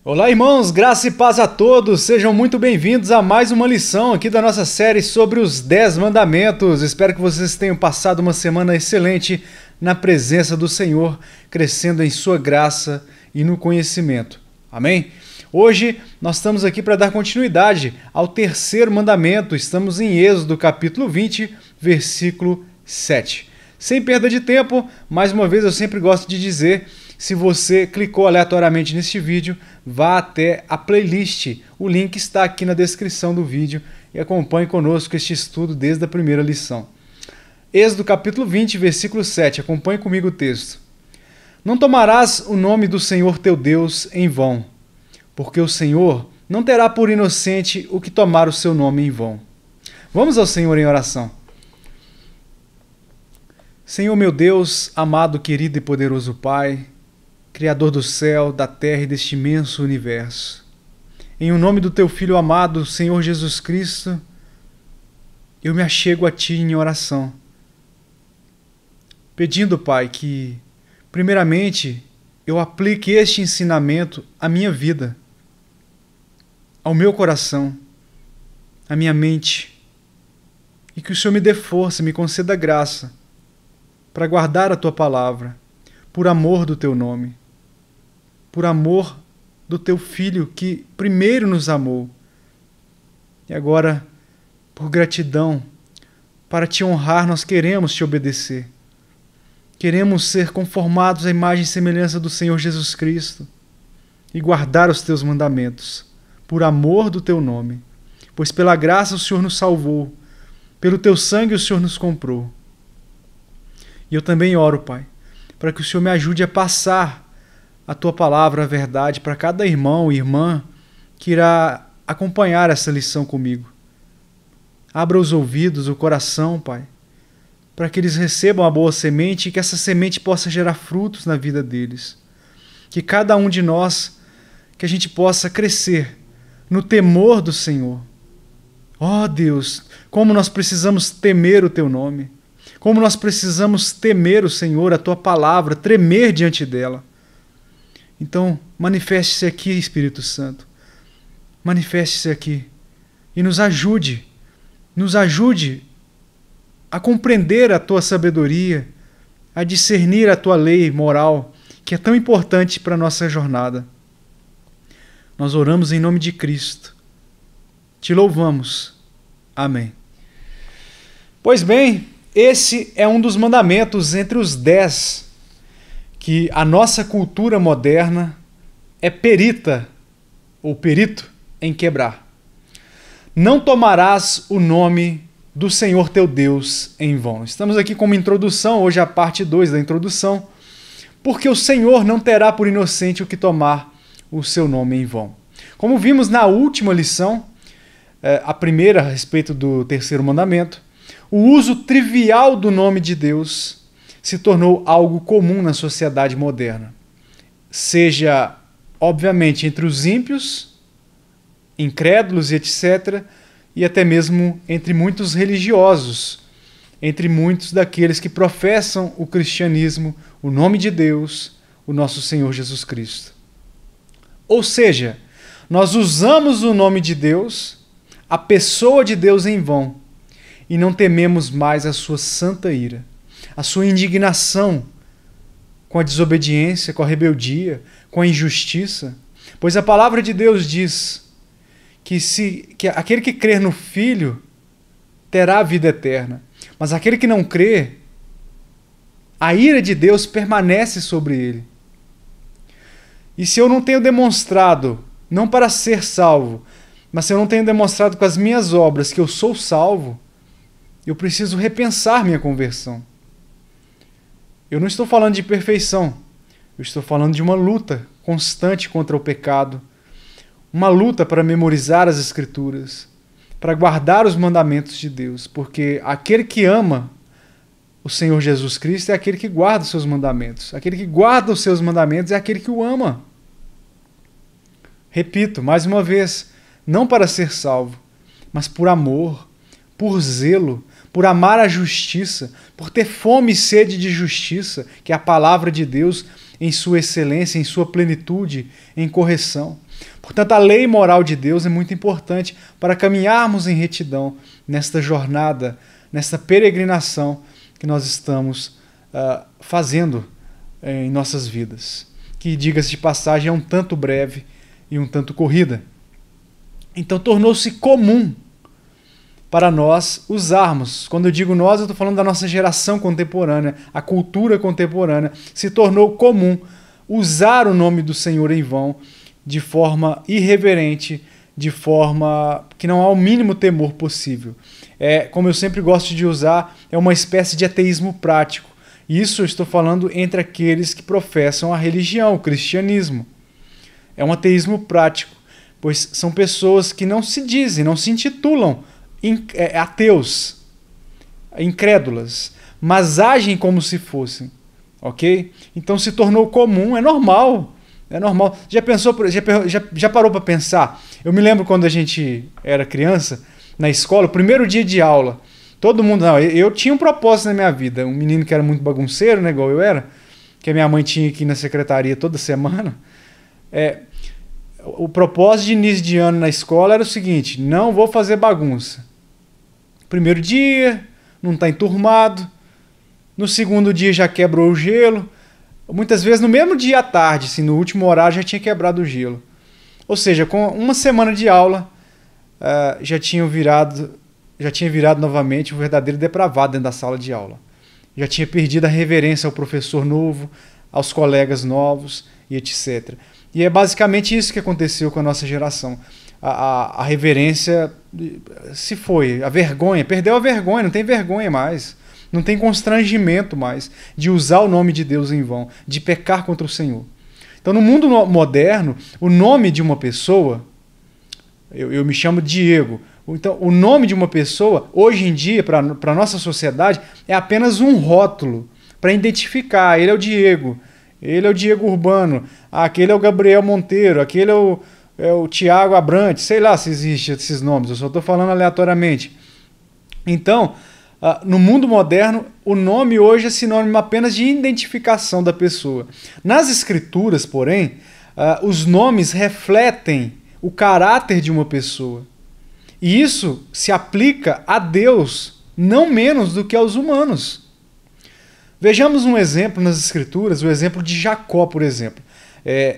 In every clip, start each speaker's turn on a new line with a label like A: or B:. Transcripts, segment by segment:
A: Olá, irmãos, graça e paz a todos, sejam muito bem-vindos a mais uma lição aqui da nossa série sobre os 10 mandamentos. Espero que vocês tenham passado uma semana excelente na presença do Senhor, crescendo em sua graça e no conhecimento. Amém? Hoje nós estamos aqui para dar continuidade ao terceiro mandamento, estamos em Êxodo capítulo 20, versículo 7. Sem perda de tempo, mais uma vez eu sempre gosto de dizer, se você clicou aleatoriamente neste vídeo, vá até a playlist. O link está aqui na descrição do vídeo e acompanhe conosco este estudo desde a primeira lição. Êxodo capítulo 20, versículo 7. Acompanhe comigo o texto. Não tomarás o nome do Senhor teu Deus em vão, porque o Senhor não terá por inocente o que tomar o seu nome em vão. Vamos ao Senhor em oração. Senhor meu Deus, amado, querido e poderoso Pai, Criador do céu, da terra e deste imenso universo. Em o nome do Teu Filho amado, Senhor Jesus Cristo, eu me achego a Ti em oração, pedindo, Pai, que, primeiramente, eu aplique este ensinamento à minha vida, ao meu coração, à minha mente, e que o Senhor me dê força, me conceda graça para guardar a Tua palavra, por amor do Teu nome, por amor do Teu Filho que primeiro nos amou. E agora, por gratidão, para Te honrar, nós queremos Te obedecer. Queremos ser conformados à imagem e semelhança do Senhor Jesus Cristo e guardar os Teus mandamentos, por amor do Teu nome. Pois pela graça o Senhor nos salvou, pelo Teu sangue o Senhor nos comprou. E eu também oro, Pai, para que o Senhor me ajude a passar a Tua palavra, a verdade, para cada irmão e irmã que irá acompanhar essa lição comigo. Abra os ouvidos, o coração, Pai, para que eles recebam a boa semente e que essa semente possa gerar frutos na vida deles. Que cada um de nós, que a gente possa crescer no temor do Senhor. Ó Deus, como nós precisamos temer o Teu nome. Como nós precisamos temer o Senhor, a Tua palavra, tremer diante dela. Então, manifeste-se aqui, Espírito Santo. Manifeste-se aqui e nos ajude a compreender a Tua sabedoria, a discernir a Tua lei moral, que é tão importante para a nossa jornada. Nós oramos em nome de Cristo. Te louvamos. Amém. Pois bem, esse é um dos mandamentos entre os 10 que a nossa cultura moderna é perita ou perito em quebrar. Não tomarás o nome do Senhor teu Deus em vão. Estamos aqui como introdução, hoje a parte 2 da introdução, porque o Senhor não terá por inocente o que tomar o seu nome em vão. Como vimos na última lição, a primeira a respeito do terceiro mandamento, o uso trivial do nome de Deus se tornou algo comum na sociedade moderna. Seja, obviamente, entre os ímpios, incrédulos e etc., e até mesmo entre muitos religiosos, entre muitos daqueles que professam o cristianismo, o nome de Deus, o nosso Senhor Jesus Cristo. Ou seja, nós usamos o nome de Deus, a pessoa de Deus em vão, e não tememos mais a sua santa ira, a sua indignação com a desobediência, com a rebeldia, com a injustiça. Pois a palavra de Deus diz que aquele que crer no Filho terá a vida eterna, mas aquele que não crê, a ira de Deus permanece sobre ele. E se eu não tenho demonstrado, não para ser salvo, mas se eu não tenho demonstrado com as minhas obras que eu sou salvo, eu preciso repensar minha conversão. Eu não estou falando de perfeição, eu estou falando de uma luta constante contra o pecado, uma luta para memorizar as Escrituras, para guardar os mandamentos de Deus, porque aquele que ama o Senhor Jesus Cristo é aquele que guarda os seus mandamentos. Aquele que guarda os seus mandamentos é aquele que o ama. Repito, mais uma vez, não para ser salvo, mas por amor, por zelo, por amar a justiça, por ter fome e sede de justiça, que é a palavra de Deus, em sua excelência, em sua plenitude, em correção. Portanto, a lei moral de Deus é muito importante para caminharmos em retidão nesta jornada, nesta peregrinação que nós estamos fazendo em nossas vidas, que, diga-se de passagem, é um tanto breve e um tanto corrida. Então tornou-se comum para nós usarmos. Quando eu digo nós, eu estou falando da nossa geração contemporânea, a cultura contemporânea. Se tornou comum usar o nome do Senhor em vão, de forma irreverente, de forma que não há o mínimo temor possível. Como eu sempre gosto de usar, é uma espécie de ateísmo prático. Isso eu estou falando entre aqueles que professam a religião, o cristianismo. É um ateísmo prático, pois são pessoas que não se dizem, não se intitulam ateus, incrédulas, mas agem como se fossem, ok? Então se tornou comum, é normal. Já pensou, já parou para pensar? Eu me lembro quando a gente era criança, na escola, o primeiro dia de aula, todo mundo, eu tinha um propósito na minha vida, um menino que era muito bagunceiro, né, igual eu era, que a minha mãe tinha aqui na secretaria toda semana. O propósito de início de ano na escola era o seguinte: não vou fazer bagunça. Primeiro dia, não está enturmado. No segundo dia já quebrou o gelo. Muitas vezes no mesmo dia à tarde, assim, no último horário, já tinha quebrado o gelo. Ou seja, com uma semana de aula, já tinha virado novamente um verdadeiro depravado dentro da sala de aula. Já tinha perdido a reverência ao professor novo, aos colegas novos e etc. E é basicamente isso que aconteceu com a nossa geração. A reverência se foi, a vergonha, perdeu a vergonha, não tem vergonha mais, não tem constrangimento mais de usar o nome de Deus em vão, de pecar contra o Senhor. Então, no mundo moderno, o nome de uma pessoa, eu me chamo Diego, então o nome de uma pessoa, hoje em dia, para a nossa sociedade, é apenas um rótulo para identificar: ele é o Diego, ele é o Diego Urbano, aquele é o Gabriel Monteiro, aquele é o Tiago Abrante, sei lá se existem esses nomes, eu só estou falando aleatoriamente. Então, no mundo moderno, o nome hoje é sinônimo apenas de identificação da pessoa. Nas Escrituras, porém, os nomes refletem o caráter de uma pessoa. E isso se aplica a Deus, não menos do que aos humanos. Vejamos um exemplo nas Escrituras, o exemplo de Jacó, por exemplo.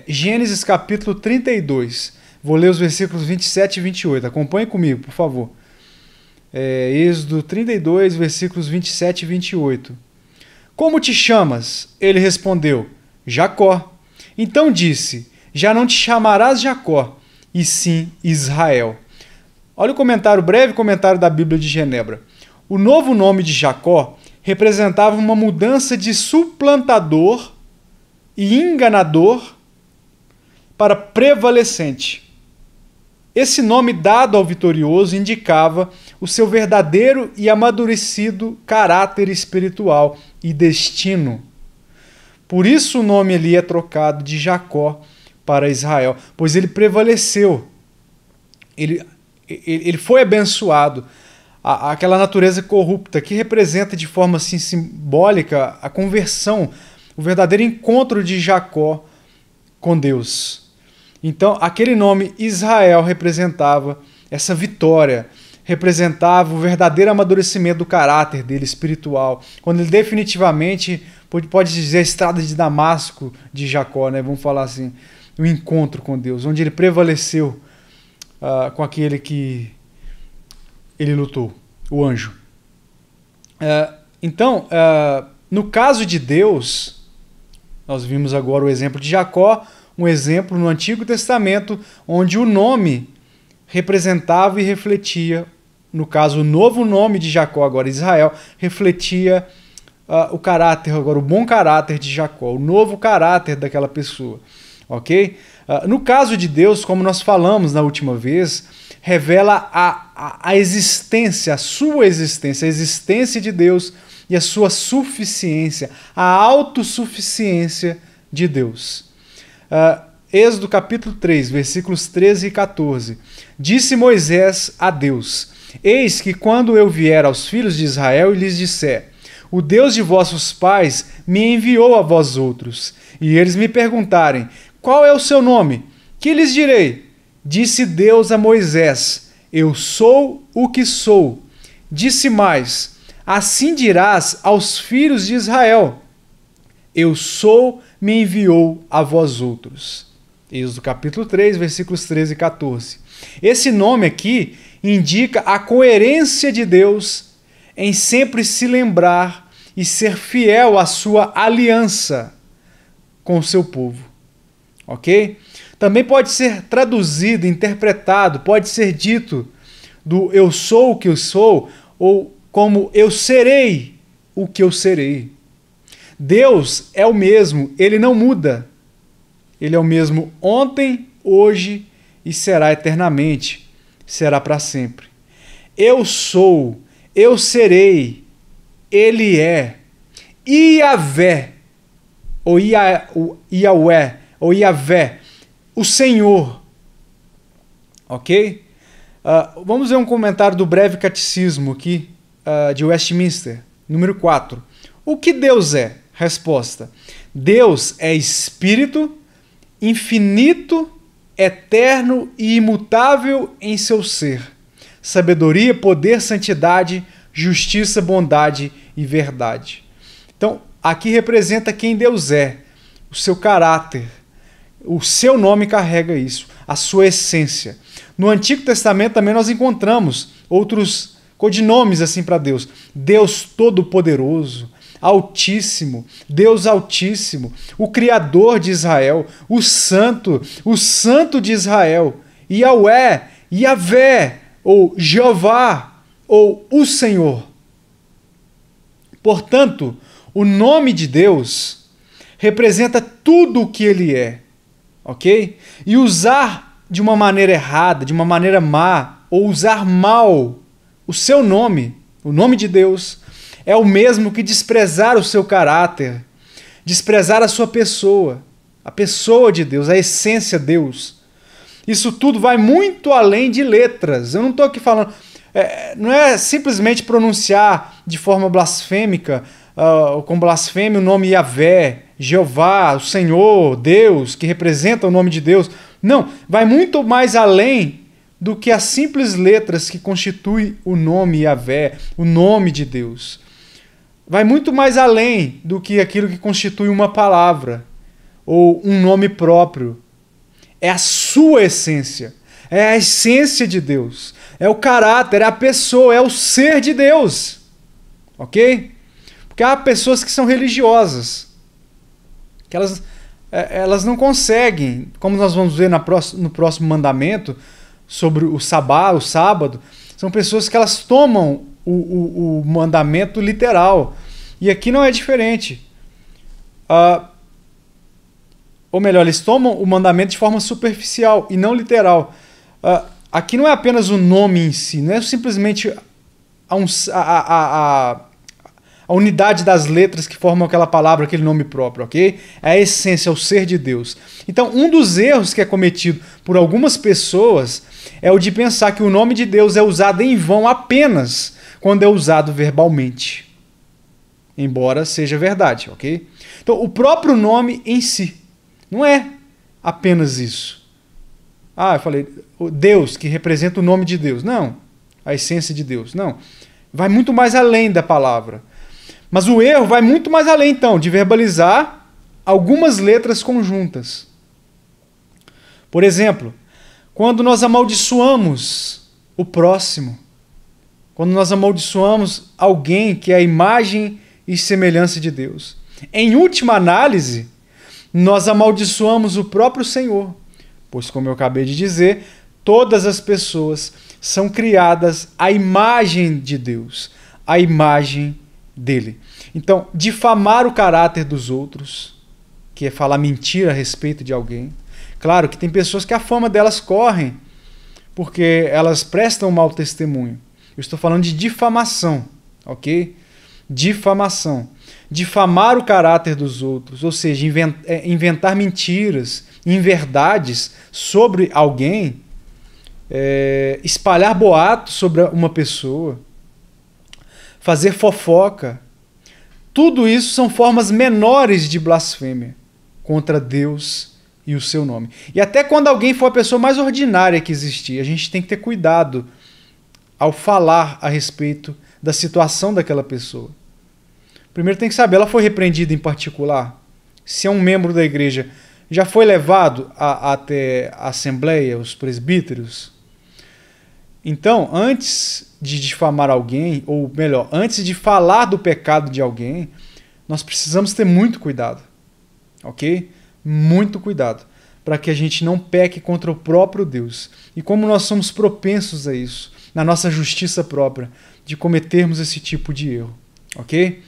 A: Gênesis capítulo 32. Vou ler os versículos 27 e 28. Acompanhe comigo, por favor. Êxodo 32, versículos 27 e 28. Como te chamas? Ele respondeu: Jacó. Então disse: já não te chamarás Jacó, e sim Israel. Olha o breve comentário da Bíblia de Genebra. O novo nome de Jacó representava uma mudança de suplantador e enganador para prevalecente. Esse nome dado ao vitorioso indicava o seu verdadeiro e amadurecido caráter espiritual e destino. Por isso o nome ali é trocado de Jacó para Israel, pois ele prevaleceu. Ele foi abençoado. Aquela natureza corrupta que representa de forma assim, simbólica a conversão, o verdadeiro encontro de Jacó com Deus. Então, aquele nome Israel representava essa vitória, representava o verdadeiro amadurecimento do caráter dele espiritual, quando ele definitivamente, pode dizer, a estrada de Damasco de Jacó, né? Vamos falar assim, o encontro com Deus, onde ele prevaleceu com aquele que ele lutou, o anjo. Então, no caso de Deus, nós vimos agora o exemplo de Jacó, um exemplo no Antigo Testamento, onde o nome representava e refletia, no caso, o novo nome de Jacó, agora Israel, refletia o caráter, agora o bom caráter de Jacó, o novo caráter daquela pessoa. Ok? No caso de Deus, como nós falamos na última vez, revela a existência, a sua existência, a existência de Deus e a sua suficiência, a autossuficiência de Deus. Êxodo capítulo 3, versículos 13 e 14. Disse Moisés a Deus: eis que quando eu vier aos filhos de Israel e lhes disser: o Deus de vossos pais me enviou a vós outros. E eles me perguntarem, qual é o seu nome? Que lhes direi? Disse Deus a Moisés, eu sou o que sou. Disse mais, assim dirás aos filhos de Israel, eu sou, me enviou a vós outros. Êxodo capítulo 3, versículos 13 e 14. Esse nome aqui indica a coerência de Deus em sempre se lembrar e ser fiel à sua aliança com o seu povo. Ok? Também pode ser traduzido, interpretado, pode ser dito do eu sou o que eu sou, ou como eu serei o que eu serei. Deus é o mesmo, ele não muda. Ele é o mesmo ontem, hoje e será eternamente, será para sempre. Eu sou, eu serei, ele é. Iavé, ou Iaué, ou Iavé, o Senhor. Ok? Vamos ver um comentário do Breve Catecismo aqui, de Westminster, número 4. O que Deus é? Resposta. Deus é Espírito, infinito, eterno e imutável em seu ser. Sabedoria, poder, santidade, justiça, bondade e verdade. Então, aqui representa quem Deus é, o seu caráter. O seu nome carrega isso, a sua essência. No Antigo Testamento também nós encontramos outros codinomes assim para Deus. Deus Todo-Poderoso, Altíssimo, Deus Altíssimo, o Criador de Israel, o Santo de Israel, Yahweh, Yahvé, ou Jeová, ou o Senhor. Portanto, o nome de Deus representa tudo o que ele é, ok? E usar de uma maneira errada, de uma maneira má, ou usar mal o seu nome, o nome de Deus, é o mesmo que desprezar o seu caráter, desprezar a sua pessoa, a pessoa de Deus, a essência de Deus. Isso tudo vai muito além de letras. Eu não estou aqui falando... não é simplesmente pronunciar de forma blasfêmica, com blasfêmia, o nome Yahvé, Jeová, o Senhor, Deus, que representa o nome de Deus. Não, vai muito mais além do que as simples letras que constituem o nome Yahvé, o nome de Deus. Vai muito mais além do que aquilo que constitui uma palavra ou um nome próprio. É a sua essência, é a essência de Deus, é o caráter, é a pessoa, é o ser de Deus. Ok? Porque há pessoas que são religiosas, que elas não conseguem, como nós vamos ver no próximo mandamento, sobre o sabá, o sábado, são pessoas que elas tomam o mandamento literal. E aqui não é diferente. Ou melhor, eles tomam o mandamento de forma superficial e não literal. Aqui não é apenas o nome em si, não é simplesmente a unidade das letras que formam aquela palavra, aquele nome próprio, ok? É a essência, é o ser de Deus. Então, um dos erros que é cometido por algumas pessoas é o de pensar que o nome de Deus é usado em vão apenas quando é usado verbalmente. Embora seja verdade, ok? Então, o próprio nome em si não é apenas isso. Eu falei, Deus, que representa o nome de Deus. Não, a essência de Deus. Não. Vai muito mais além da palavra. Mas o erro vai muito mais além, então, de verbalizar algumas letras conjuntas. Por exemplo, quando nós amaldiçoamos o próximo, quando nós amaldiçoamos alguém que é a imagem e semelhança de Deus. Em última análise, nós amaldiçoamos o próprio Senhor, pois, como eu acabei de dizer, todas as pessoas são criadas à imagem de Deus, à imagem dele. Então, difamar o caráter dos outros, que é falar mentira a respeito de alguém. Claro que tem pessoas que a fama delas corre, porque elas prestam mau testemunho. Eu estou falando de difamação, ok? Difamação. Difamar o caráter dos outros, ou seja, inventar mentiras, inverdades sobre alguém, espalhar boatos sobre uma pessoa, fazer fofoca, Tudo isso são formas menores de blasfêmia contra Deus e o seu nome. E até quando alguém for a pessoa mais ordinária que existir, a gente tem que ter cuidado ao falar a respeito da situação daquela pessoa. Primeiro tem que saber, ela foi repreendida em particular? Se é um membro da igreja, já foi levado até a assembleia, os presbíteros? Então, antes de difamar alguém, ou melhor, antes de falar do pecado de alguém, nós precisamos ter muito cuidado, ok? Muito cuidado, para que a gente não peque contra o próprio Deus. E como nós somos propensos a isso, na nossa justiça própria, de cometermos esse tipo de erro, ok?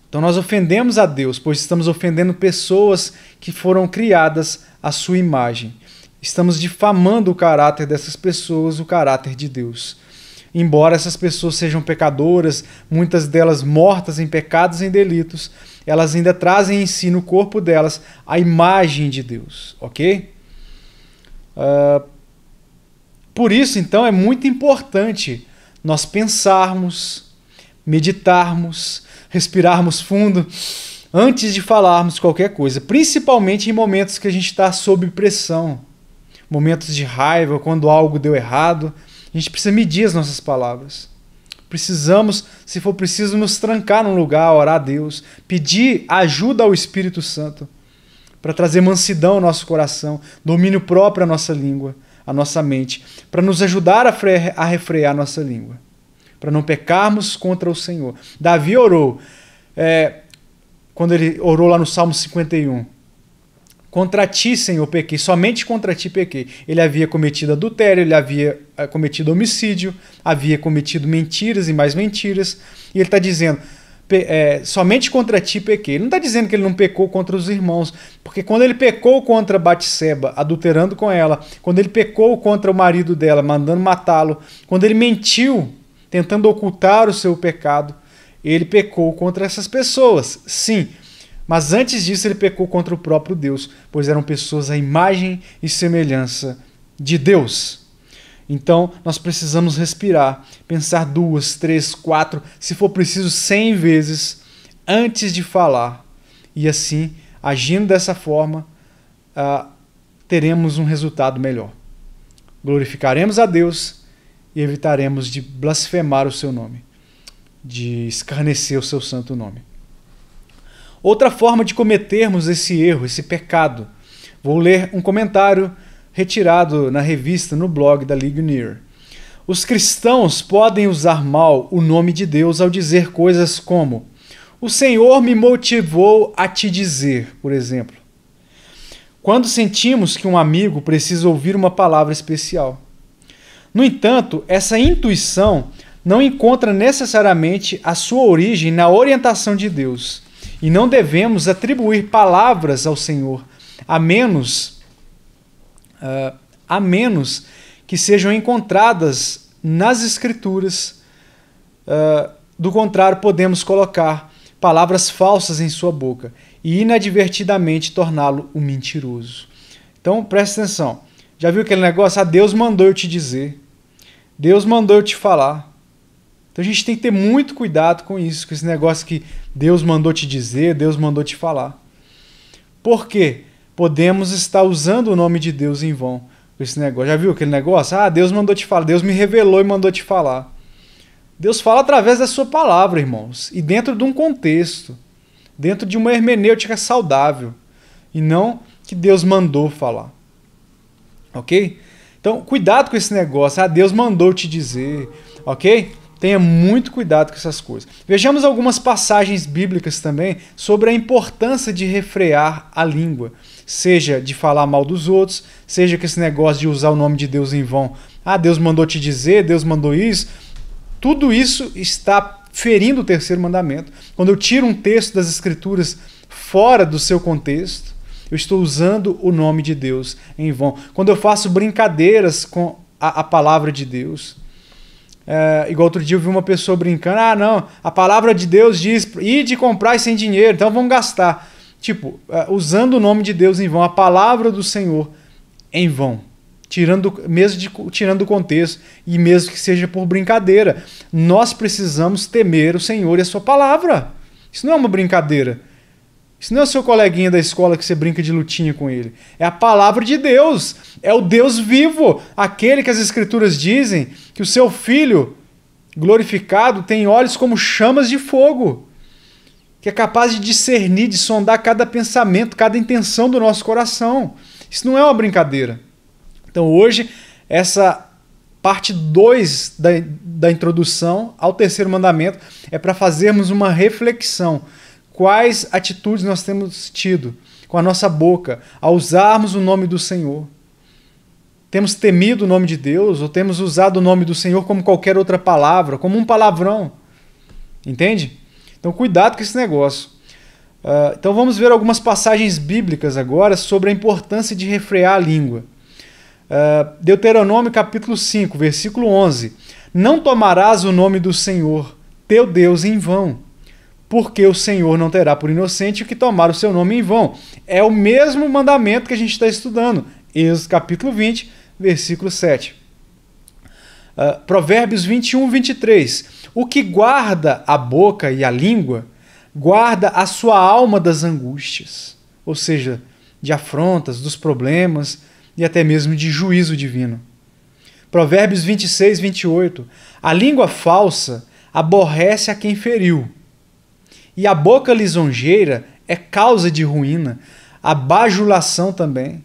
A: Então nós ofendemos a Deus, pois estamos ofendendo pessoas que foram criadas à sua imagem. Estamos difamando o caráter dessas pessoas, o caráter de Deus. Embora essas pessoas sejam pecadoras, muitas delas mortas em pecados e em delitos, elas ainda trazem em si, no corpo delas, a imagem de Deus, ok? Por isso, então, é muito importante nós pensarmos, meditarmos, respirarmos fundo antes de falarmos qualquer coisa, principalmente em momentos que a gente está sob pressão, momentos de raiva, quando algo deu errado. A gente precisa medir as nossas palavras. Precisamos, se for preciso, nos trancar num lugar, orar a Deus, pedir ajuda ao Espírito Santo para trazer mansidão ao nosso coração, domínio próprio à nossa língua, à nossa mente, para nos ajudar a refrear a nossa língua, para não pecarmos contra o Senhor. Davi orou, quando ele orou lá no Salmo 51, contra ti, Senhor, pequei, somente contra ti pequei. Ele havia cometido adultério, ele havia cometido homicídio, havia cometido mentiras e mais mentiras, e ele está dizendo, somente contra ti pequei. Ele não está dizendo que ele não pecou contra os irmãos, porque quando ele pecou contra Batseba, adulterando com ela, quando ele pecou contra o marido dela, mandando matá-lo, quando ele mentiu, tentando ocultar o seu pecado, ele pecou contra essas pessoas, sim. Mas antes disso ele pecou contra o próprio Deus, pois eram pessoas à imagem e semelhança de Deus. Então nós precisamos respirar, pensar 2, 3, 4, se for preciso 100 vezes antes de falar. E assim, agindo dessa forma, teremos um resultado melhor. Glorificaremos a Deus e evitaremos de blasfemar o seu nome, de escarnecer o seu santo nome. Outra forma de cometermos esse erro, esse pecado. Vou ler um comentário retirado na revista, no blog da Ligonier. Os cristãos podem usar mal o nome de Deus ao dizer coisas como: o Senhor me motivou a te dizer, por exemplo. Quando sentimos que um amigo precisa ouvir uma palavra especial. No entanto, essa intuição não encontra necessariamente a sua origem na orientação de Deus. E não devemos atribuir palavras ao Senhor, a menos que sejam encontradas nas Escrituras. Do contrário, podemos colocar palavras falsas em sua boca e inadvertidamente torná-lo um mentiroso. Então, presta atenção. Já viu aquele negócio? Deus mandou eu te dizer. Deus mandou eu te falar. Então a gente tem que ter muito cuidado com isso, com esse negócio que Deus mandou te dizer, Deus mandou te falar. Por quê? Podemos estar usando o nome de Deus em vão com esse negócio. Já viu aquele negócio? Deus mandou te falar, Deus me revelou e mandou te falar. Deus fala através da sua palavra, irmãos, e dentro de um contexto, dentro de uma hermenêutica saudável, e não que Deus mandou falar. Ok? Então, cuidado com esse negócio. Deus mandou te dizer, ok? Tenha muito cuidado com essas coisas. Vejamos algumas passagens bíblicas também sobre a importância de refrear a língua. Seja de falar mal dos outros, seja que esse negócio de usar o nome de Deus em vão. Deus mandou te dizer, Deus mandou isso. Tudo isso está ferindo o terceiro mandamento. Quando eu tiro um texto das Escrituras fora do seu contexto, eu estou usando o nome de Deus em vão. Quando eu faço brincadeiras com a palavra de Deus, igual outro dia eu vi uma pessoa brincando, não, a palavra de Deus diz, ide comprar sem dinheiro, então vamos gastar. Usando o nome de Deus em vão, a palavra do Senhor em vão. tirando do contexto, e mesmo que seja por brincadeira. Nós precisamos temer o Senhor e a sua palavra. Isso não é uma brincadeira. Isso não é o seu coleguinha da escola que você brinca de lutinha com ele. É a palavra de Deus. É o Deus vivo. Aquele que as Escrituras dizem que o seu Filho glorificado tem olhos como chamas de fogo, que é capaz de discernir, de sondar cada pensamento, cada intenção do nosso coração. Isso não é uma brincadeira. Então hoje, essa parte 2 da introdução ao terceiro mandamento é para fazermos uma reflexão. Quais atitudes nós temos tido com a nossa boca ao usarmos o nome do Senhor? Temos temido o nome de Deus ou temos usado o nome do Senhor como qualquer outra palavra, como um palavrão? Entende? Então cuidado com esse negócio. Então vamos ver algumas passagens bíblicas agora sobre a importância de refrear a língua. Deuteronômio capítulo 5, versículo 11. Não tomarás o nome do Senhor, teu Deus, em vão, porque o Senhor não terá por inocente o que tomar o seu nome em vão. É o mesmo mandamento que a gente está estudando. Êxodo capítulo 20, versículo 7. Provérbios 21, 23. O que guarda a boca e a língua, guarda a sua alma das angústias, ou seja, de afrontas, dos problemas e até mesmo de juízo divino. Provérbios 26, 28. A língua falsa aborrece a quem feriu, e a boca lisonjeira é causa de ruína, a bajulação também.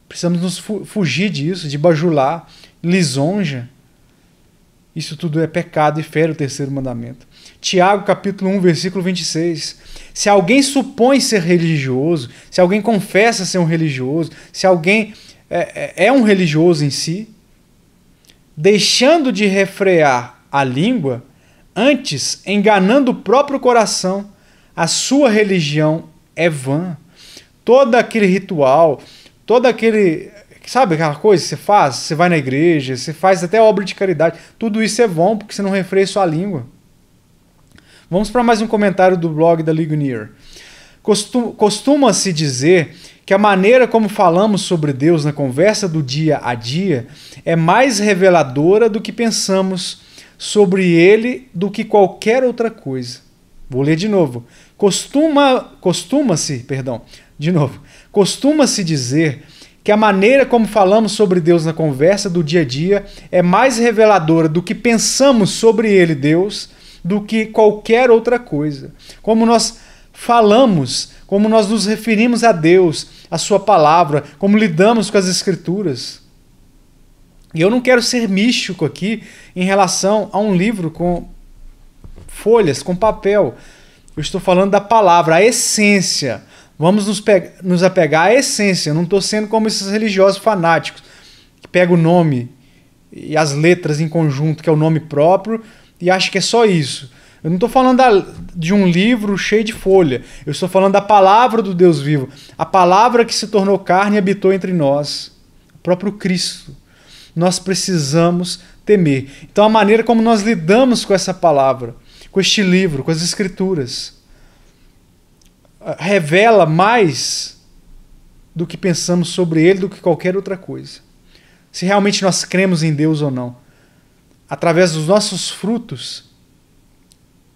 A: Precisamos nos fugir disso, de bajular, lisonja. Isso tudo é pecado e fere o terceiro mandamento. Tiago, capítulo 1, versículo 26. Se alguém supõe ser religioso, se alguém confessa ser um religioso, se alguém é um religioso em si, deixando de refrear a língua, antes enganando o próprio coração, a sua religião é vã. Todo aquele ritual, todo aquele... Sabe aquela coisa que você faz? Você vai na igreja, você faz até obra de caridade. Tudo isso é vão porque você não refreia sua língua. Vamos para mais um comentário do blog da Ligonier. Costuma-se dizer que a maneira como falamos sobre Deus na conversa do dia a dia é mais reveladora do que pensamos sobre Ele do que qualquer outra coisa. Vou ler de novo. Costuma-se dizer que a maneira como falamos sobre Deus na conversa do dia a dia é mais reveladora do que pensamos sobre Ele, Deus, do que qualquer outra coisa. Como nós falamos, como nós nos referimos a Deus, a Sua palavra, como lidamos com as Escrituras. E eu não quero ser místico aqui em relação a um livro com folhas, com papel. Eu estou falando da palavra, a essência. Vamos nos apegar à essência. Eu não estou sendo como esses religiosos fanáticos, que pegam o nome e as letras em conjunto, que é o nome próprio, e acham que é só isso. Eu não estou falando de um livro cheio de folha. Eu estou falando da palavra do Deus vivo. A palavra que se tornou carne e habitou entre nós. O próprio Cristo. Nós precisamos temer. Então a maneira como nós lidamos com essa palavra, com este livro, com as Escrituras, revela mais do que pensamos sobre ele do que qualquer outra coisa. Se realmente nós cremos em Deus ou não. Através dos nossos frutos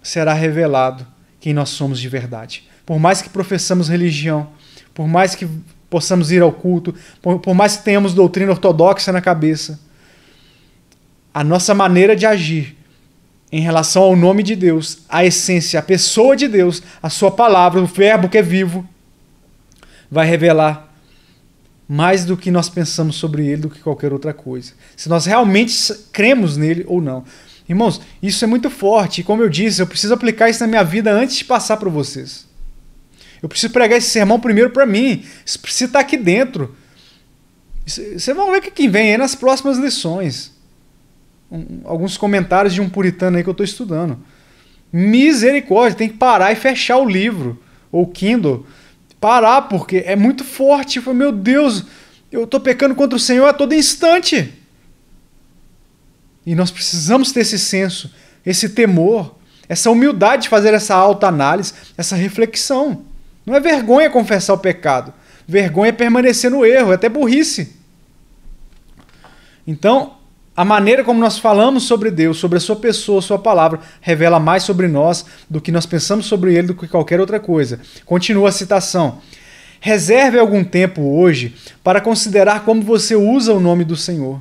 A: será revelado quem nós somos de verdade. Por mais que professamos religião, por mais que possamos ir ao culto, por mais que tenhamos doutrina ortodoxa na cabeça, a nossa maneira de agir em relação ao nome de Deus, a essência, a pessoa de Deus, a sua palavra, o verbo que é vivo, vai revelar mais do que nós pensamos sobre ele do que qualquer outra coisa. Se nós realmente cremos nele ou não. Irmãos, isso é muito forte. E como eu disse, eu preciso aplicar isso na minha vida antes de passar para vocês. Eu preciso pregar esse sermão primeiro para mim. Isso precisa estar aqui dentro. Vocês vão ver que vem aí nas próximas lições. Alguns comentários de um puritano aí que eu estou estudando. Misericórdia, tem que parar e fechar o livro, ou Kindle. Parar, porque é muito forte. Meu Deus, eu estou pecando contra o Senhor a todo instante. E nós precisamos ter esse senso, esse temor, essa humildade de fazer essa autoanálise, essa reflexão. Não é vergonha confessar o pecado. Vergonha é permanecer no erro, é até burrice. Então, a maneira como nós falamos sobre Deus, sobre a sua pessoa, a sua palavra, revela mais sobre nós do que nós pensamos sobre ele do que qualquer outra coisa. Continua a citação. Reserve algum tempo hoje para considerar como você usa o nome do Senhor.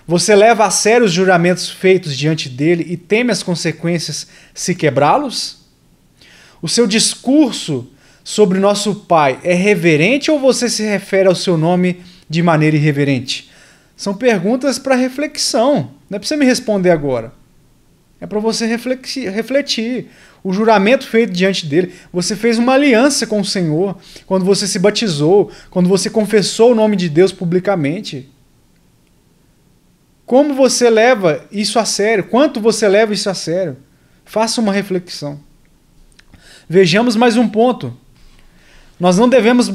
A: Você leva a sério os juramentos feitos diante dele e teme as consequências se quebrá-los? O seu discurso sobre nosso Pai é reverente ou você se refere ao seu nome de maneira irreverente? São perguntas para reflexão. Não é para você me responder agora. É para você refletir. O juramento feito diante dele. Você fez uma aliança com o Senhor quando você se batizou, quando você confessou o nome de Deus publicamente. Como você leva isso a sério? Quanto você leva isso a sério? Faça uma reflexão. Vejamos mais um ponto. Nós não devemos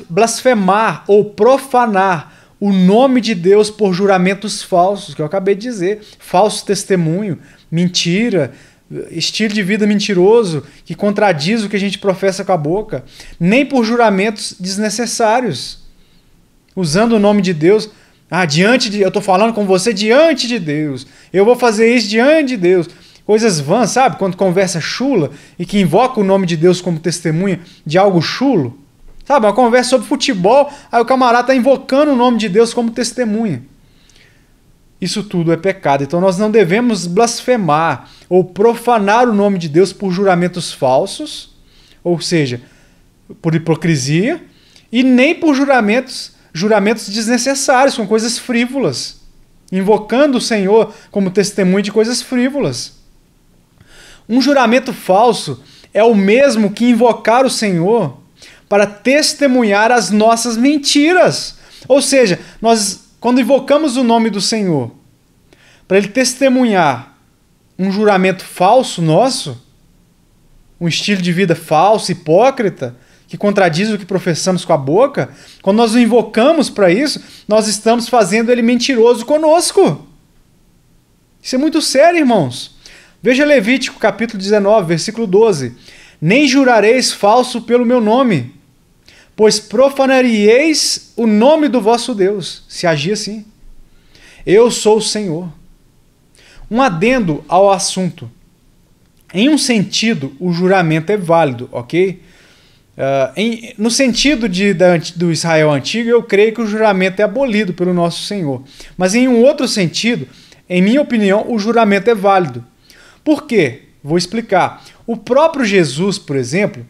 A: blasfemar ou profanar o nome de Deus por juramentos falsos, que eu acabei de dizer. Falso testemunho, mentira, estilo de vida mentiroso, que contradiz o que a gente professa com a boca. Nem por juramentos desnecessários. Usando o nome de Deus. Eu estou falando com você diante de Deus. Eu vou fazer isso diante de Deus. Coisas vãs, sabe? Quando conversa chula e que invoca o nome de Deus como testemunha de algo chulo. Sabe? Uma conversa sobre futebol, aí o camarada está invocando o nome de Deus como testemunha. Isso tudo é pecado. Então nós não devemos blasfemar ou profanar o nome de Deus por juramentos falsos, ou seja, por hipocrisia, e nem por juramentos desnecessários, com coisas frívolas, invocando o Senhor como testemunho de coisas frívolas. Um juramento falso é o mesmo que invocar o Senhor para testemunhar as nossas mentiras. Ou seja, nós, quando invocamos o nome do Senhor para ele testemunhar um juramento falso nosso, um estilo de vida falso, hipócrita, que contradiz o que professamos com a boca, quando nós o invocamos para isso, nós estamos fazendo ele mentiroso conosco. Isso é muito sério, irmãos. Veja Levítico capítulo 19, versículo 12. Nem jurareis falso pelo meu nome, pois profanaríeis o nome do vosso Deus, se agir assim. Eu sou o Senhor. Um adendo ao assunto. Em um sentido, o juramento é válido, ok? No sentido do Israel antigo, eu creio que o juramento é abolido pelo nosso Senhor. Mas em um outro sentido, em minha opinião, o juramento é válido. Por quê? Vou explicar. O próprio Jesus, por exemplo,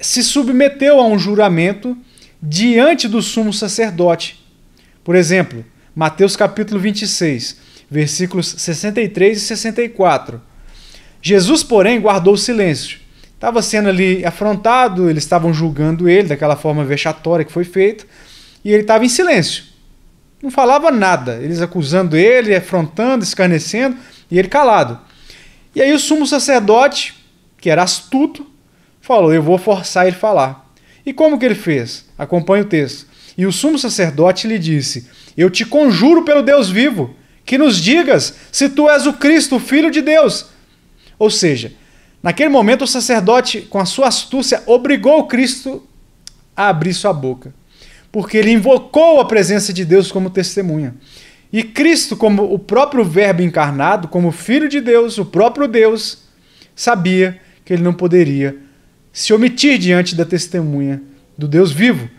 A: se submeteu a um juramento diante do sumo sacerdote. Por exemplo, Mateus capítulo 26, versículos 63 e 64. Jesus, porém, guardou silêncio. Estava sendo ali afrontado, eles estavam julgando ele daquela forma vexatória que foi feita, e ele estava em silêncio. Não falava nada, eles acusando ele, afrontando, escarnecendo, e ele calado. E aí o sumo sacerdote, que era astuto, falou, eu vou forçar ele a falar. E como que ele fez? Acompanhe o texto. E o sumo sacerdote lhe disse, eu te conjuro pelo Deus vivo, que nos digas se tu és o Cristo, o Filho de Deus. Ou seja, naquele momento o sacerdote, com a sua astúcia, obrigou o Cristo a abrir sua boca, porque ele invocou a presença de Deus como testemunha. E Cristo, como o próprio Verbo encarnado, como Filho de Deus, o próprio Deus, sabia que ele não poderia se omitir diante da testemunha do Deus vivo.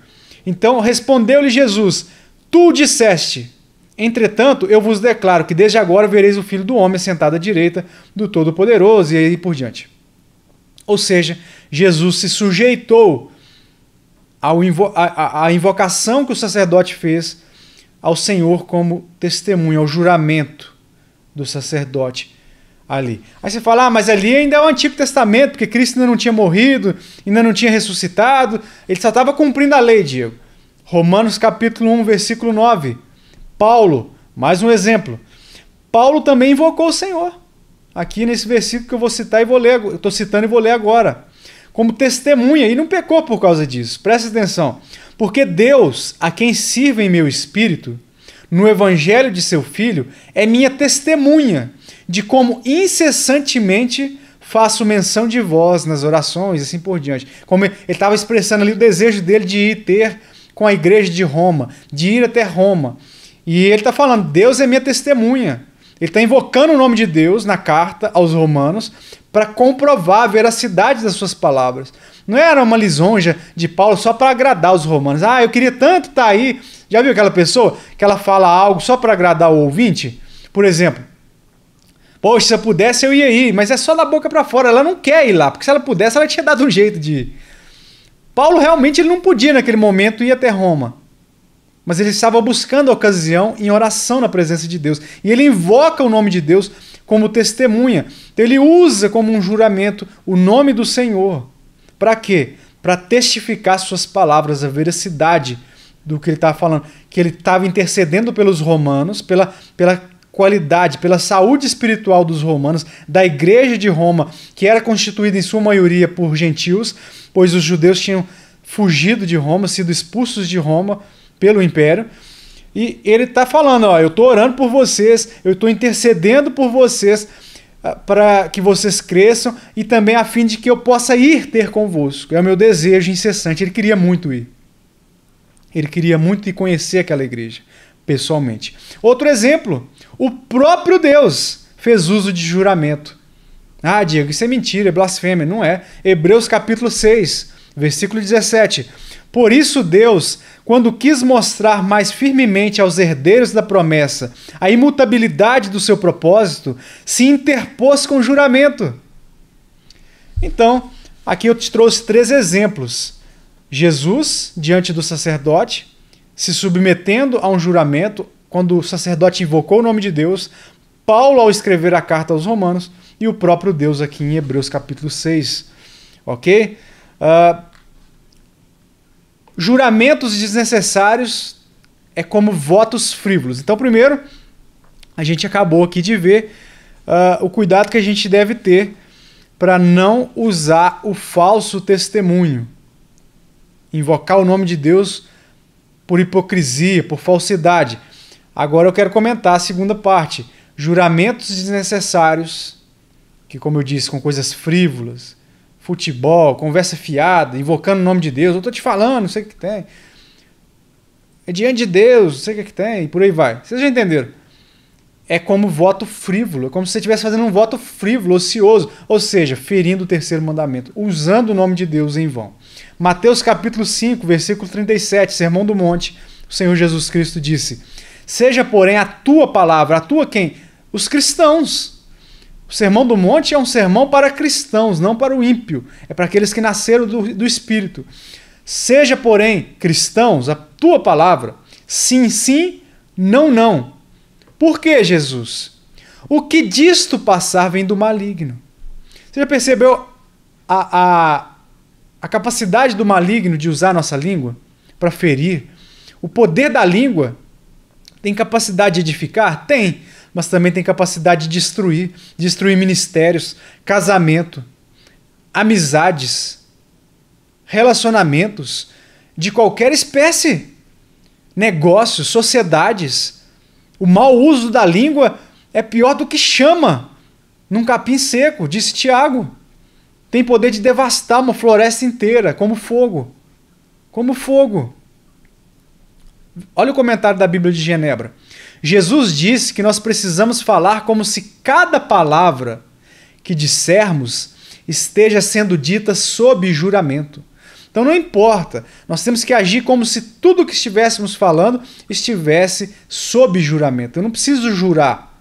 A: Então respondeu-lhe Jesus, tu disseste, entretanto eu vos declaro que desde agora vereis o Filho do Homem sentado à direita do Todo-Poderoso, e aí por diante. Ou seja, Jesus se sujeitou à invocação que o sacerdote fez ao Senhor como testemunha, ao juramento do sacerdote ali. Aí você fala, mas ali ainda é o Antigo Testamento, porque Cristo ainda não tinha morrido, ainda não tinha ressuscitado, ele só estava cumprindo a lei, Diego. Romanos capítulo 1, versículo 9. Paulo, mais um exemplo. Paulo também invocou o Senhor. Aqui nesse versículo que eu vou citar e vou ler, eu estou citando e vou ler agora. Como testemunha, e não pecou por causa disso. Presta atenção. Porque Deus, a quem sirvo em meu espírito, no evangelho de seu Filho, é minha testemunha de como incessantemente faço menção de vós nas orações e assim por diante. Como ele estava expressando ali o desejo dele de ir ter com a igreja de Roma, de ir até Roma. E ele está falando, Deus é minha testemunha. Ele está invocando o nome de Deus na carta aos romanos para comprovar a veracidade das suas palavras. Não era uma lisonja de Paulo só para agradar os romanos. Ah, eu queria tanto estar aí. Já viu aquela pessoa que ela fala algo só para agradar o ouvinte? Por exemplo, poxa, se eu pudesse eu ia ir, mas é só da boca para fora. Ela não quer ir lá, porque se ela pudesse ela tinha dado um jeito de ir. Paulo realmente ele não podia naquele momento ir até Roma. Mas ele estava buscando a ocasião em oração na presença de Deus. E ele invoca o nome de Deus como testemunha. Então ele usa como um juramento o nome do Senhor. Para quê? Para testificar suas palavras, a veracidade do que ele estava falando. Que ele estava intercedendo pelos romanos, pela qualidade, pela saúde espiritual dos romanos, da igreja de Roma, que era constituída em sua maioria por gentios, pois os judeus tinham fugido de Roma, sido expulsos de Roma pelo império, e ele está falando, ó, eu estou orando por vocês, eu estou intercedendo por vocês, para que vocês cresçam, e também a fim de que eu possa ir ter convosco. É o meu desejo incessante. Ele queria muito ir. Ele queria muito ir conhecer aquela igreja, pessoalmente. Outro exemplo, o próprio Deus fez uso de juramento. Ah, Diego, isso é mentira, é blasfêmia. Não é. Hebreus capítulo 6, versículo 17. Por isso Deus, quando quis mostrar mais firmemente aos herdeiros da promessa a imutabilidade do seu propósito, se interpôs com juramento. Então, aqui eu te trouxe 3 exemplos. Jesus, diante do sacerdote, se submetendo a um juramento, quando o sacerdote invocou o nome de Deus, Paulo ao escrever a carta aos Romanos, e o próprio Deus aqui em Hebreus capítulo 6. Ok? Juramentos desnecessários é como votos frívolos. Então, primeiro, a gente acabou aqui de ver o cuidado que a gente deve ter para não usar o falso testemunho. Invocar o nome de Deus por hipocrisia, por falsidade. Agora eu quero comentar a segunda parte. Juramentos desnecessários, que como eu disse, com coisas frívolas, futebol, conversa fiada, invocando o nome de Deus, eu estou te falando, não sei o que tem. É diante de Deus, não sei o que tem, e por aí vai. Vocês já entenderam? É como voto frívolo, é como se você estivesse fazendo um voto frívolo, ocioso, ou seja, ferindo o 3º mandamento, usando o nome de Deus em vão. Mateus capítulo 5, versículo 37, Sermão do Monte, o Senhor Jesus Cristo disse, seja, porém, a tua palavra, a tua quem? Os cristãos. O Sermão do Monte é um sermão para cristãos, não para o ímpio. É para aqueles que nasceram do Espírito. Seja, porém, cristãos, a tua palavra, sim, sim, não, não. Por que, Jesus? O que disto passar vem do maligno. Você já percebeu a capacidade do maligno de usar a nossa língua para ferir? O poder da língua tem capacidade de edificar? Tem. Mas também tem capacidade de destruir ministérios, casamento, amizades, relacionamentos de qualquer espécie, negócios, sociedades. O mau uso da língua é pior do que chama num capim seco, disse Tiago. Tem poder de devastar uma floresta inteira, como fogo. Como fogo. Olha o comentário da Bíblia de Genebra. Jesus disse que nós precisamos falar como se cada palavra que dissermos esteja sendo dita sob juramento. Então não importa, nós temos que agir como se tudo o que estivéssemos falando estivesse sob juramento. Eu não preciso jurar,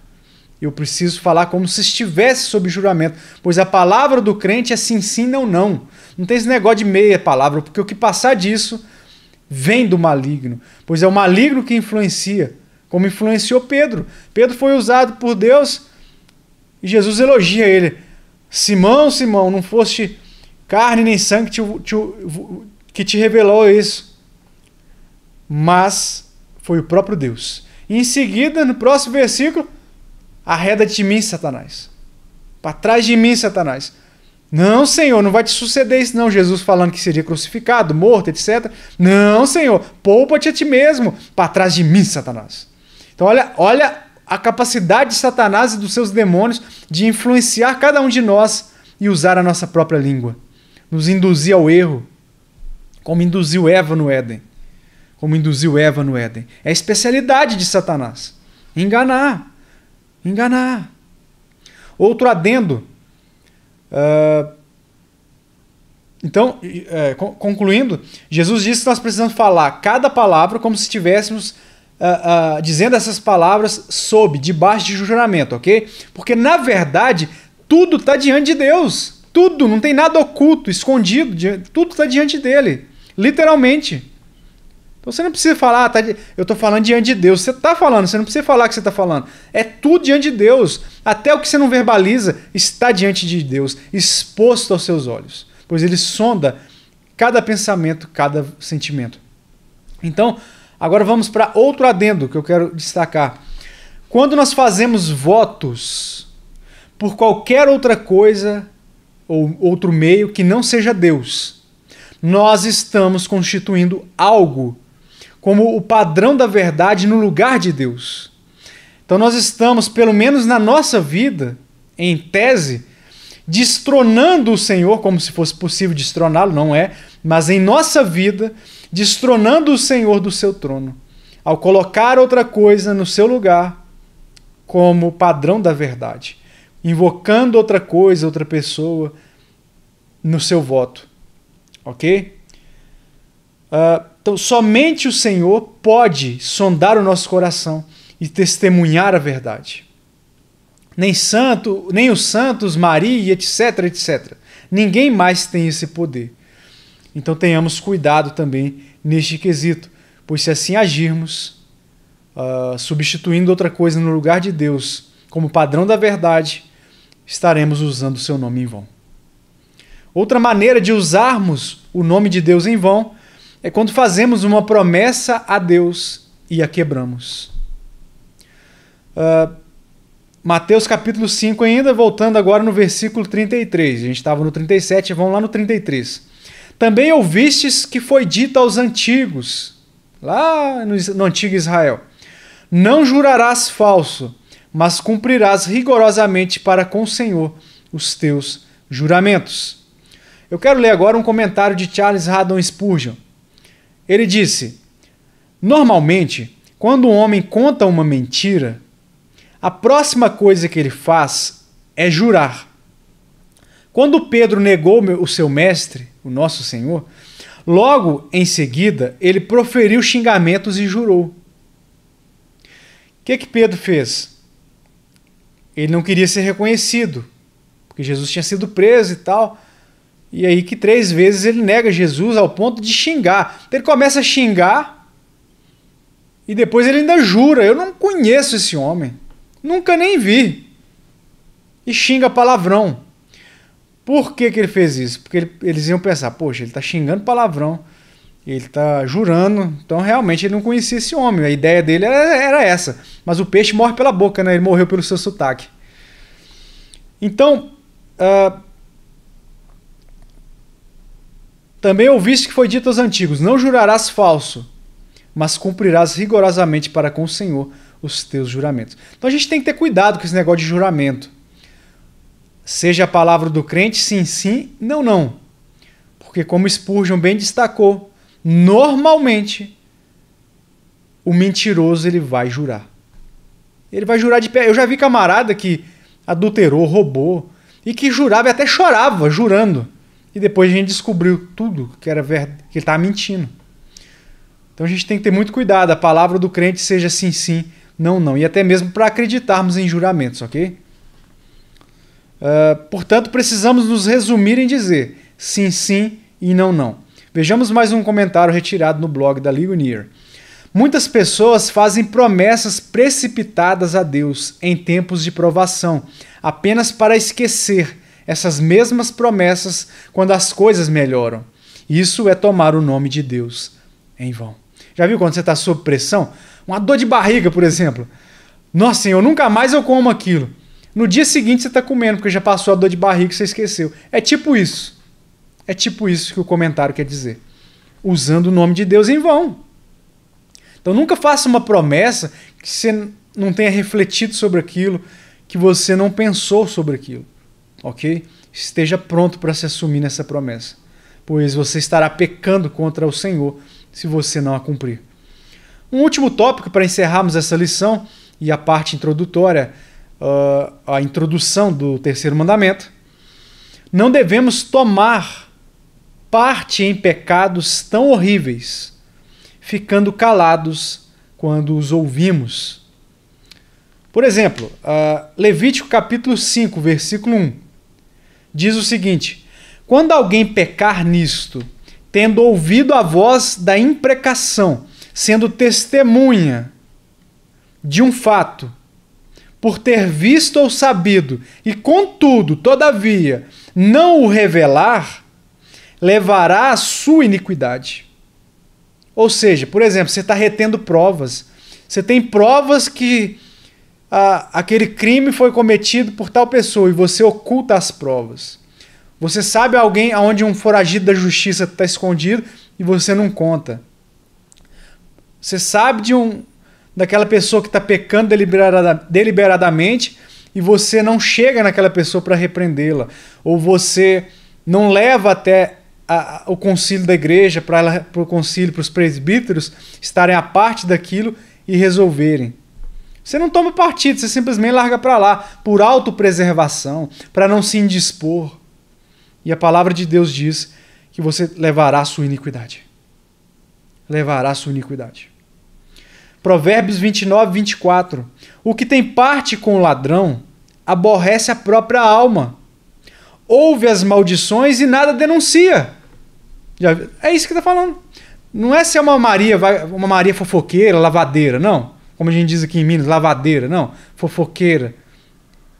A: eu preciso falar como se estivesse sob juramento, pois a palavra do crente é sim, sim, não, não. Não tem esse negócio de meia palavra, porque o que passar disso vem do maligno, pois é o maligno que influencia, como influenciou Pedro. Pedro foi usado por Deus e Jesus elogia ele. Simão, Simão, não foste carne nem sangue que te revelou isso, mas foi o próprio Deus. E em seguida, no próximo versículo, arreda de mim, Satanás. Para trás de mim, Satanás. Não, Senhor, não vai te suceder isso não. Jesus falando que seria crucificado, morto, etc. Não, Senhor, poupa-te a ti mesmo. Para trás de mim, Satanás. Então olha a capacidade de Satanás e dos seus demônios de influenciar cada um de nós e usar a nossa própria língua. Nos induzir ao erro, como induziu Eva no Éden. como induziu Eva no Éden. É a especialidade de Satanás. Enganar. Enganar. Outro adendo. Então, concluindo, Jesus disse que nós precisamos falar cada palavra como se estivéssemos dizendo essas palavras debaixo de juramento, ok? Porque, na verdade, tudo está diante de Deus. Tudo, não tem nada oculto, escondido, tudo está diante dele. Literalmente. Então você não precisa falar, eu estou falando diante de Deus. Você está falando, você não precisa falar que você está falando. É tudo diante de Deus. Até o que você não verbaliza está diante de Deus, exposto aos seus olhos. Pois ele sonda cada pensamento, cada sentimento. Então, agora vamos para outro adendo que eu quero destacar. Quando nós fazemos votos por qualquer outra coisa ou outro meio que não seja Deus, nós estamos constituindo algo como o padrão da verdade no lugar de Deus. Então nós estamos, pelo menos na nossa vida, em tese, destronando o Senhor, como se fosse possível destroná-lo, não é, mas em nossa vida, destronando o Senhor do seu trono, ao colocar outra coisa no seu lugar como padrão da verdade, invocando outra coisa, outra pessoa no seu voto, ok? Então somente o Senhor pode sondar o nosso coração e testemunhar a verdade. Nem os santos, Maria, etc, etc. Ninguém mais tem esse poder. Então tenhamos cuidado também neste quesito, pois se assim agirmos, substituindo outra coisa no lugar de Deus como padrão da verdade, estaremos usando o seu nome em vão. Outra maneira de usarmos o nome de Deus em vão é quando fazemos uma promessa a Deus e a quebramos. Mateus capítulo 5 ainda, voltando agora no versículo 33. A gente estava no 37, vamos lá no 33. Também ouvistes que foi dito aos antigos, lá no antigo Israel, não jurarás falso, mas cumprirás rigorosamente para com o Senhor os teus juramentos. Eu quero ler agora um comentário de Charles Haddon Spurgeon. Ele disse: normalmente, quando um homem conta uma mentira, a próxima coisa que ele faz é jurar. Quando Pedro negou o seu mestre, o nosso Senhor, logo em seguida ele proferiu xingamentos e jurou. O que Pedro fez? Ele não queria ser reconhecido, porque Jesus tinha sido preso e tal. E aí que 3 vezes ele nega Jesus ao ponto de xingar. Então ele começa a xingar e depois ele ainda jura: eu não conheço esse homem, nunca nem vi. E xinga palavrão. Por que ele fez isso? Porque eles iam pensar: poxa, ele está xingando palavrão, ele está jurando, então realmente ele não conhecia esse homem. A ideia dele era essa. Mas o peixe morre pela boca, né? Ele morreu pelo seu sotaque. Então, também ouviste que foi dito aos antigos: não jurarás falso, mas cumprirás rigorosamente para com o Senhor os teus juramentos. Então a gente tem que ter cuidado com esse negócio de juramento. Seja a palavra do crente sim, sim, não, não. Porque como Spurgeon bem destacou, normalmente o mentiroso ele vai jurar. Ele vai jurar de pé. Eu já vi camarada que adulterou, roubou, e que jurava e até chorava jurando. E depois a gente descobriu tudo que era verdade, que ele estava mentindo. Então a gente tem que ter muito cuidado. A palavra do crente seja sim, sim, não, não. E até mesmo para acreditarmos em juramentos, ok? Portanto, precisamos nos resumir em dizer sim, sim e não, não. Vejamos mais um comentário retirado no blog da Ligonier. Muitas pessoas fazem promessas precipitadas a Deus em tempos de provação, apenas para esquecer essas mesmas promessas quando as coisas melhoram. Isso é tomar o nome de Deus em vão. Já viu quando você está sob pressão? Uma dor de barriga, por exemplo. Nossa, Senhor, nunca mais eu como aquilo. No dia seguinte você está comendo, porque já passou a dor de barriga e você esqueceu. É tipo isso. É tipo isso que o comentário quer dizer. Usando o nome de Deus em vão. Então nunca faça uma promessa que você não tenha refletido sobre aquilo, que você não pensou sobre aquilo. Ok? Esteja pronto para se assumir nessa promessa, pois você estará pecando contra o Senhor se você não a cumprir. Um último tópico para encerrarmos essa lição e a parte introdutória, a introdução do terceiro mandamento. Não devemos tomar parte em pecados tão horríveis, ficando calados quando os ouvimos. Por exemplo, Levítico capítulo 5, versículo 1, diz o seguinte: quando alguém pecar nisto, tendo ouvido a voz da imprecação, sendo testemunha de um fato, por ter visto ou sabido, e contudo, todavia, não o revelar, levará a sua iniquidade. Ou seja, por exemplo, você está retendo provas. Você tem provas que aquele crime foi cometido por tal pessoa e você oculta as provas. Você sabe alguém onde um foragido da justiça está escondido e você não conta. Você sabe daquela pessoa que está pecando deliberadamente e você não chega naquela pessoa para repreendê-la. Ou você não leva até o concílio da igreja, para o concílio, para os presbíteros estarem à parte daquilo e resolverem. Você não toma partido, você simplesmente larga para lá, por autopreservação, para não se indispor. E a palavra de Deus diz que você levará a sua iniquidade. Levará a sua iniquidade. Provérbios 29, 24. O que tem parte com o ladrão aborrece a própria alma. Ouve as maldições e nada denuncia. É isso que está falando. Não é se é uma Maria fofoqueira, lavadeira, não. Como a gente diz aqui em Minas, lavadeira, não. Fofoqueira.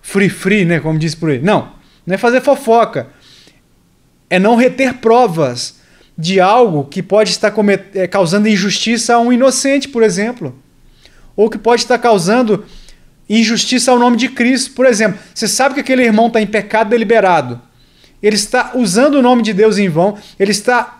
A: Free, né? Como diz por aí. Não é fazer fofoca. É não reter provas de algo que pode estar causando injustiça a um inocente, por exemplo. Ou que pode estar causando injustiça ao nome de Cristo. Por exemplo, você sabe que aquele irmão está em pecado deliberado. Ele está usando o nome de Deus em vão. Ele está,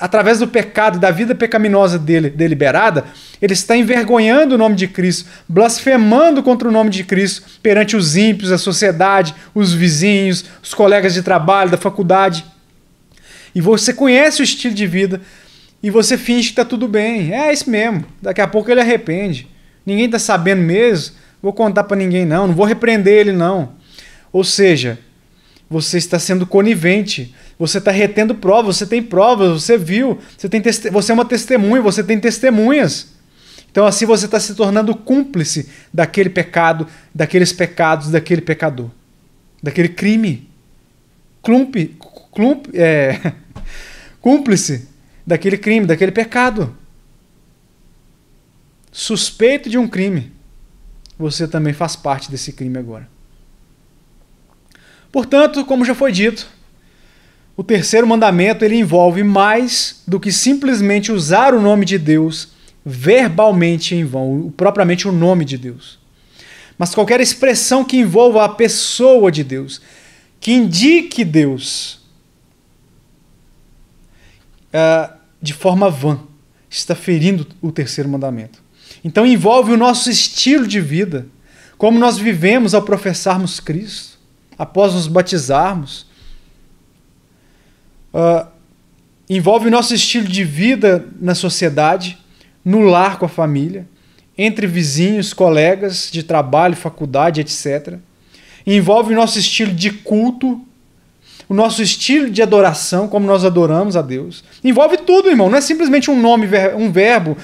A: através do pecado, da vida pecaminosa dele, deliberada, ele está envergonhando o nome de Cristo, blasfemando contra o nome de Cristo perante os ímpios, a sociedade, os vizinhos, os colegas de trabalho, da faculdade. E você conhece o estilo de vida e você finge que está tudo bem. É isso mesmo. Daqui a pouco ele arrepende. Ninguém está sabendo mesmo. Vou contar para ninguém não vou repreender ele não. Ou seja, você está sendo conivente. Você está retendo provas. Você tem provas. Você viu. Você é uma testemunha. Você tem testemunhas. Então assim você está se tornando cúmplice daquele pecado, daqueles pecados, daquele pecador, daquele crime. Cúmplice daquele crime, daquele pecado. Suspeito de um crime. Você também faz parte desse crime agora. Portanto, como já foi dito, o terceiro mandamento ele envolve mais do que simplesmente usar o nome de Deus verbalmente em vão, propriamente o nome de Deus. Mas qualquer expressão que envolva a pessoa de Deus, que indique Deus de forma vã, está ferindo o terceiro mandamento. Então envolve o nosso estilo de vida, como nós vivemos ao professarmos Cristo, após nos batizarmos. Envolve o nosso estilo de vida na sociedade, no lar com a família, entre vizinhos, colegas de trabalho, faculdade, etc. Envolve o nosso estilo de culto, o nosso estilo de adoração, como nós adoramos a Deus. Envolve tudo, irmão. Não é simplesmente um nome, um verbo,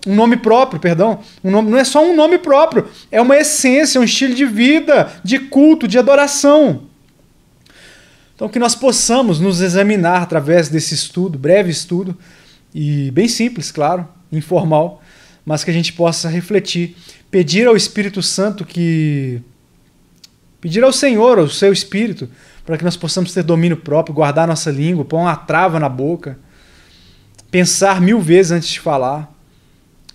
A: um nome próprio, perdão. Não é só um nome próprio. É uma essência, um estilo de vida, de culto, de adoração. Então que nós possamos nos examinar através desse estudo, breve estudo, e bem simples, claro, informal, mas que a gente possa refletir, pedir ao Espírito Santo pedir ao Senhor, ao seu Espírito, para que nós possamos ter domínio próprio, guardar nossa língua, pôr uma trava na boca, pensar 1000 vezes antes de falar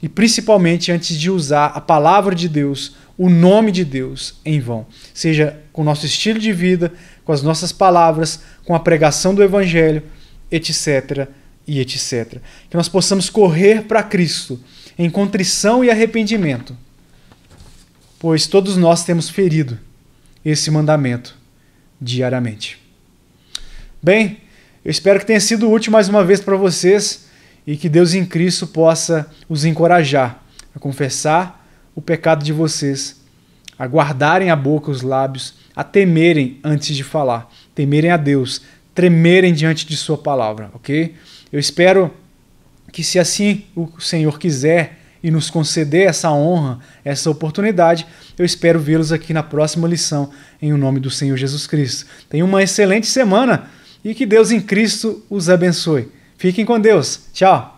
A: e principalmente antes de usar a palavra de Deus, o nome de Deus em vão. Seja com o nosso estilo de vida, com as nossas palavras, com a pregação do Evangelho, etc. e etc. Que nós possamos correr para Cristo em contrição e arrependimento, pois todos nós temos ferido esse mandamento diariamente. Bem, eu espero que tenha sido útil mais uma vez para vocês e que Deus em Cristo possa os encorajar a confessar o pecado de vocês, a guardarem a boca, os lábios, a temerem antes de falar, temerem a Deus, tremerem diante de sua palavra, ok? Eu espero que, se assim o Senhor quiser e nos conceder essa honra, essa oportunidade, eu espero vê-los aqui na próxima lição, em o nome do Senhor Jesus Cristo. Tenham uma excelente semana e que Deus em Cristo os abençoe. Fiquem com Deus. Tchau!